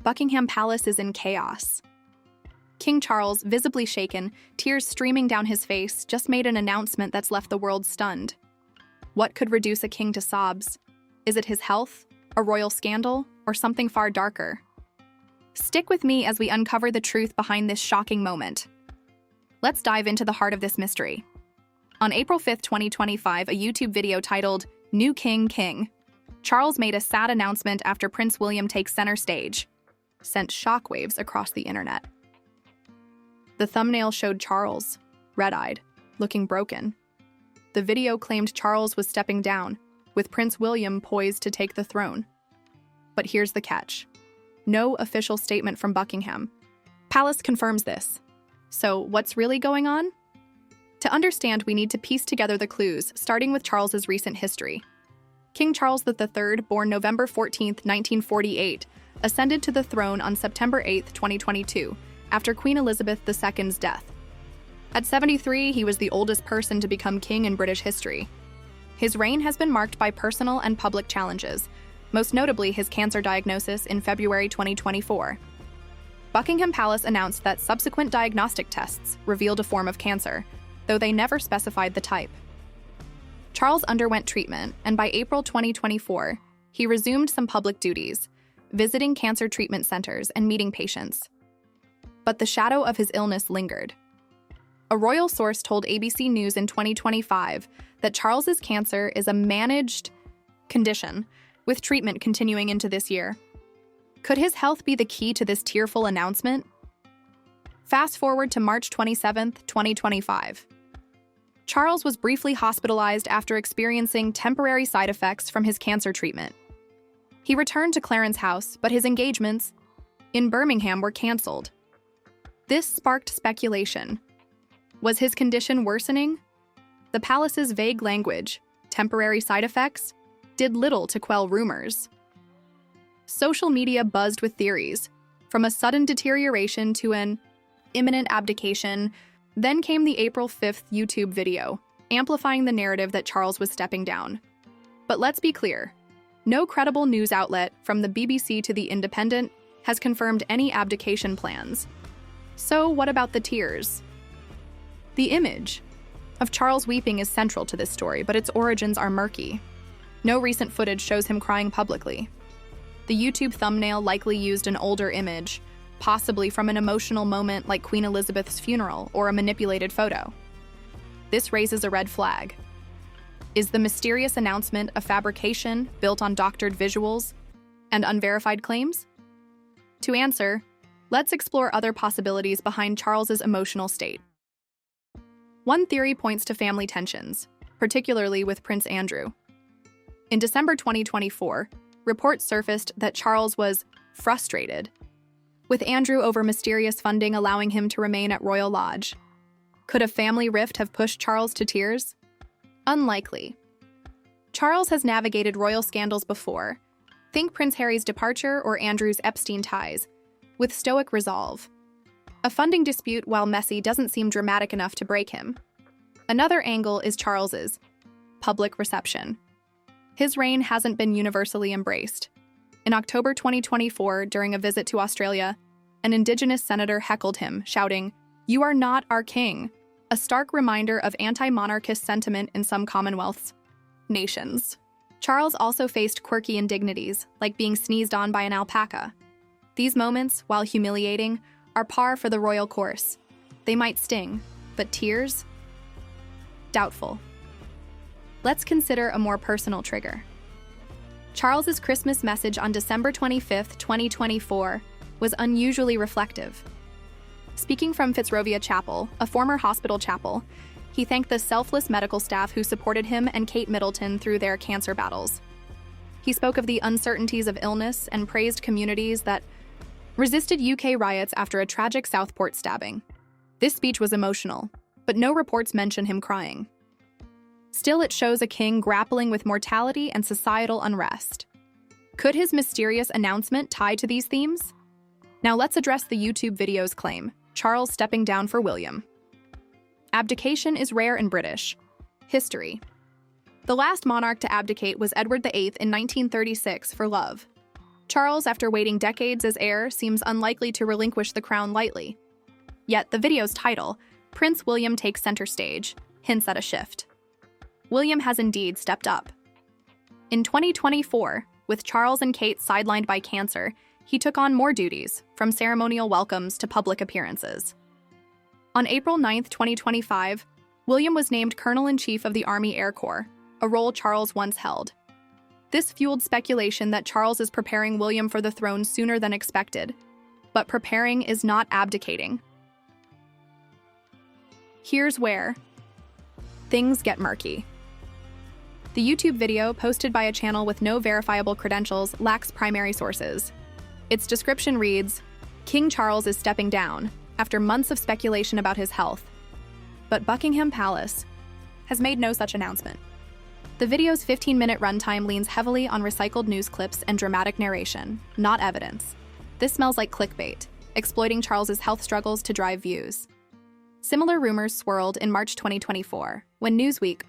Buckingham Palace is in chaos. King Charles, visibly shaken, tears streaming down his face, just made an announcement that's left the world stunned. What could reduce a king to sobs? Is it his health, a royal scandal, or something far darker? Stick with me as we uncover the truth behind this shocking moment. Let's dive into the heart of this mystery. On April 5, 2025, a YouTube video titled, "New King King," Charles made a sad announcement after Prince William takes center stage, sent shockwaves across the internet. The thumbnail showed Charles, red-eyed, looking broken. The video claimed Charles was stepping down, with Prince William poised to take the throne. But here's the catch. No official statement from Buckingham Palace confirms this. So what's really going on? To understand, we need to piece together the clues, starting with Charles's recent history. King Charles III, born November 14, 1948, ascended to the throne on September 8, 2022, after Queen Elizabeth II's death. At 73, he was the oldest person to become king in British history. His reign has been marked by personal and public challenges, most notably his cancer diagnosis in February 2024. Buckingham Palace announced that subsequent diagnostic tests revealed a form of cancer, though they never specified the type. Charles underwent treatment, and by April 2024, he resumed some public duties, visiting cancer treatment centers and meeting patients. But the shadow of his illness lingered. A royal source told ABC News in 2025 that Charles's cancer is a managed condition, with treatment continuing into this year. Could his health be the key to this tearful announcement? Fast forward to March 27, 2025. Charles was briefly hospitalized after experiencing temporary side effects from his cancer treatment. He returned to Clarence House, but his engagements in Birmingham were canceled. This sparked speculation. Was his condition worsening? The palace's vague language, temporary side effects, did little to quell rumors. Social media buzzed with theories, from a sudden deterioration to an imminent abdication. Then came the April 5th YouTube video, amplifying the narrative that Charles was stepping down. But let's be clear, no credible news outlet, from the BBC to The Independent, has confirmed any abdication plans. So what about the tears? The image of Charles weeping is central to this story, but its origins are murky. No recent footage shows him crying publicly. The YouTube thumbnail likely used an older image, possibly from an emotional moment like Queen Elizabeth's funeral or a manipulated photo. This raises a red flag. Is the mysterious announcement a fabrication built on doctored visuals and unverified claims? To answer, let's explore other possibilities behind Charles's emotional state. One theory points to family tensions, particularly with Prince Andrew. In December 2024, reports surfaced that Charles was frustrated with Andrew over mysterious funding allowing him to remain at Royal Lodge. Could a family rift have pushed Charles to tears? Unlikely. Charles has navigated royal scandals before. Think Prince Harry's departure or Andrew's Epstein ties, with stoic resolve. A funding dispute, while messy, doesn't seem dramatic enough to break him. Another angle is Charles's public reception. His reign hasn't been universally embraced. In October 2024, during a visit to Australia, an Indigenous senator heckled him, shouting, "You are not our king," a stark reminder of anti-monarchist sentiment in some Commonwealth's nations. Charles also faced quirky indignities, like being sneezed on by an alpaca. These moments, while humiliating, are par for the royal course. They might sting, but tears? Doubtful. Let's consider a more personal trigger. Charles's Christmas message on December 25, 2024, was unusually reflective. Speaking from Fitzrovia Chapel, a former hospital chapel, he thanked the selfless medical staff who supported him and Kate Middleton through their cancer battles. He spoke of the uncertainties of illness and praised communities that resisted UK riots after a tragic Southport stabbing. This speech was emotional, but no reports mention him crying. Still, it shows a king grappling with mortality and societal unrest. Could his mysterious announcement tie to these themes? Now let's address the YouTube video's claim, Charles stepping down for William. Abdication is rare in British history. The last monarch to abdicate was Edward VIII in 1936 for love. Charles, after waiting decades as heir, seems unlikely to relinquish the crown lightly. Yet the video's title, Prince William Takes Center Stage, hints at a shift. William has indeed stepped up. In 2024, with Charles and Kate sidelined by cancer, he took on more duties, from ceremonial welcomes to public appearances. On April 9, 2025, William was named Colonel-in-Chief of the Army Air Corps, a role Charles once held. This fueled speculation that Charles is preparing William for the throne sooner than expected. But preparing is not abdicating. Here's where things get murky. The YouTube video, posted by a channel with no verifiable credentials, lacks primary sources. Its description reads, "King Charles is stepping down after months of speculation about his health." But Buckingham Palace has made no such announcement. The video's 15-minute runtime leans heavily on recycled news clips and dramatic narration, not evidence. This smells like clickbait, exploiting Charles's health struggles to drive views. Similar rumors swirled in March 2024, when Newsweek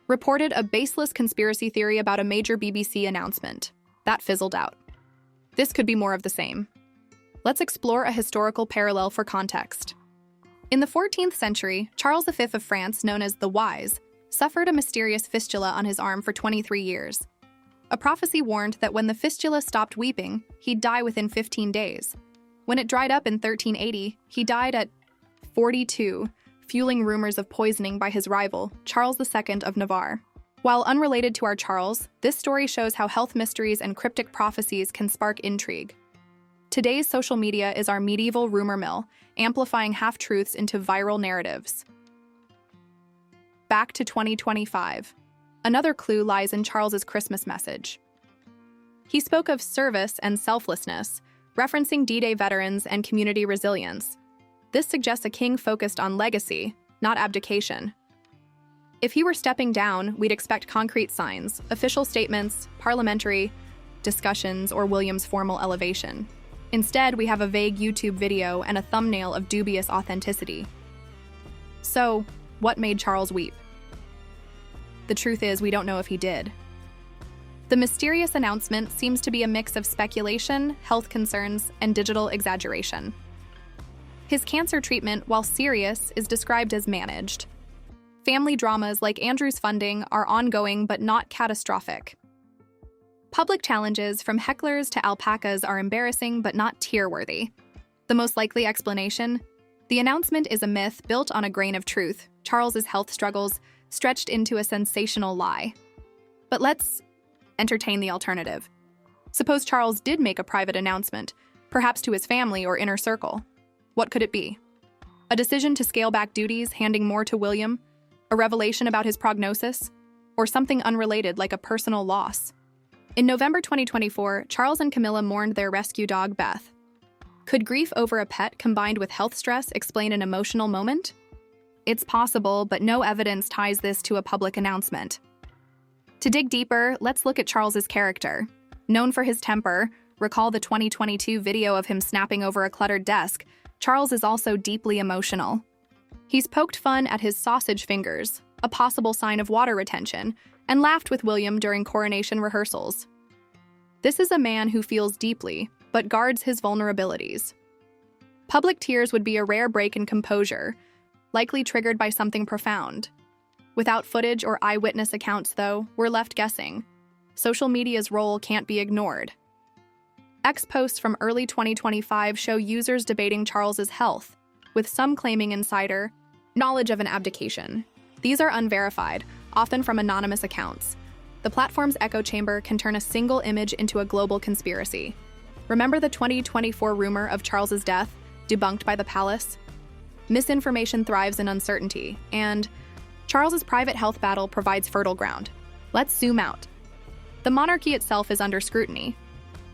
reported a baseless conspiracy theory about a major BBC announcement. That fizzled out. This could be more of the same. Let's explore a historical parallel for context. In the 14th century, Charles V of France, known as the Wise, suffered a mysterious fistula on his arm for 23 years. A prophecy warned that when the fistula stopped weeping, he'd die within 15 days. When it dried up in 1380, he died at 42, fueling rumors of poisoning by his rival, Charles II of Navarre. While unrelated to our Charles, this story shows how health mysteries and cryptic prophecies can spark intrigue. Today's social media is our medieval rumor mill, amplifying half-truths into viral narratives. Back to 2025. Another clue lies in Charles's Christmas message. He spoke of service and selflessness, referencing D-Day veterans and community resilience. This suggests a king focused on legacy, not abdication. If he were stepping down, we'd expect concrete signs, official statements, parliamentary discussions, or William's formal elevation. Instead, we have a vague YouTube video and a thumbnail of dubious authenticity. So, what made Charles weep? The truth is, we don't know if he did. The mysterious announcement seems to be a mix of speculation, health concerns, and digital exaggeration. His cancer treatment, while serious, is described as managed. Family dramas like Andrew's funding are ongoing but not catastrophic. Public challenges from hecklers to alpacas are embarrassing but not tear-worthy. The most likely explanation? The announcement is a myth built on a grain of truth, Charles's health struggles stretched into a sensational lie. But let's entertain the alternative. Suppose Charles did make a private announcement, perhaps to his family or inner circle. What could it be? A decision to scale back duties, handing more to William? A revelation about his prognosis? Or something unrelated like a personal loss? In November 2024, Charles and Camilla mourned their rescue dog, Beth. Could grief over a pet combined with health stress explain an emotional moment? It's possible, but no evidence ties this to a public announcement. To dig deeper, let's look at Charles's character. Known for his temper, recall the 2022 video of him snapping over a cluttered desk, Charles is also deeply emotional. He's poked fun at his sausage fingers, a possible sign of water retention, and laughed with William during coronation rehearsals. This is a man who feels deeply, but guards his vulnerabilities. Public tears would be a rare break in composure, likely triggered by something profound. Without footage or eyewitness accounts, though, we're left guessing. Social media's role can't be ignored. X posts from early 2025 show users debating Charles's health, with some claiming insider knowledge of an abdication. These are unverified, often from anonymous accounts. The platform's echo chamber can turn a single image into a global conspiracy. Remember the 2024 rumor of Charles's death, debunked by the palace? Misinformation thrives in uncertainty, and Charles's private health battle provides fertile ground. Let's zoom out. The monarchy itself is under scrutiny.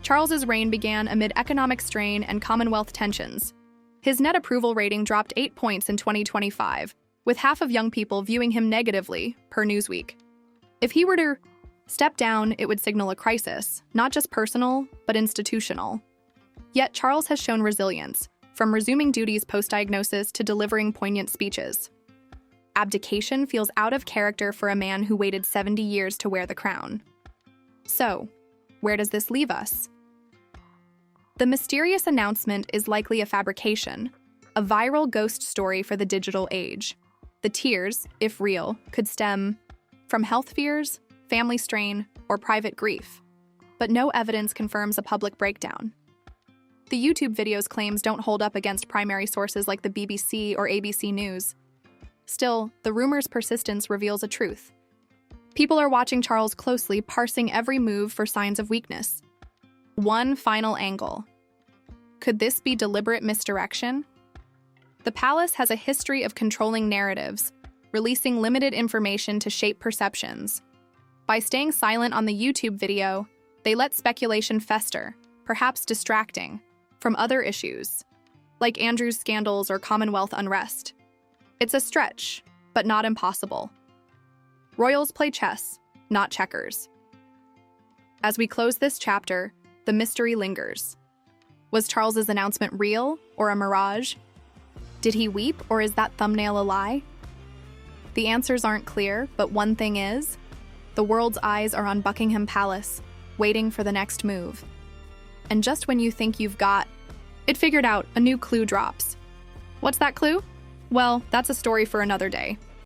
Charles's reign began amid economic strain and Commonwealth tensions. His net approval rating dropped 8 points in 2025, with half of young people viewing him negatively, per Newsweek. If he were to step down, it would signal a crisis, not just personal, but institutional. Yet Charles has shown resilience, from resuming duties post-diagnosis to delivering poignant speeches. Abdication feels out of character for a man who waited 70 years to wear the crown. So, where does this leave us? The mysterious announcement is likely a fabrication, a viral ghost story for the digital age. The tears, if real, could stem from health fears, family strain, or private grief, but no evidence confirms a public breakdown. The YouTube video's claims don't hold up against primary sources like the BBC or ABC News. Still, the rumor's persistence reveals a truth. People are watching Charles closely, parsing every move for signs of weakness. One final angle. Could this be deliberate misdirection? The palace has a history of controlling narratives, releasing limited information to shape perceptions. By staying silent on the YouTube video, they let speculation fester, perhaps distracting, from other issues, like Andrew's scandals or Commonwealth unrest. It's a stretch, but not impossible. Royals play chess, not checkers. As we close this chapter, the mystery lingers. Was Charles's announcement real or a mirage? Did he weep, or is that thumbnail a lie? The answers aren't clear, but one thing is, the world's eyes are on Buckingham Palace, waiting for the next move. And just when you think you've got it figured out, a new clue drops. What's that clue? Well, that's a story for another day.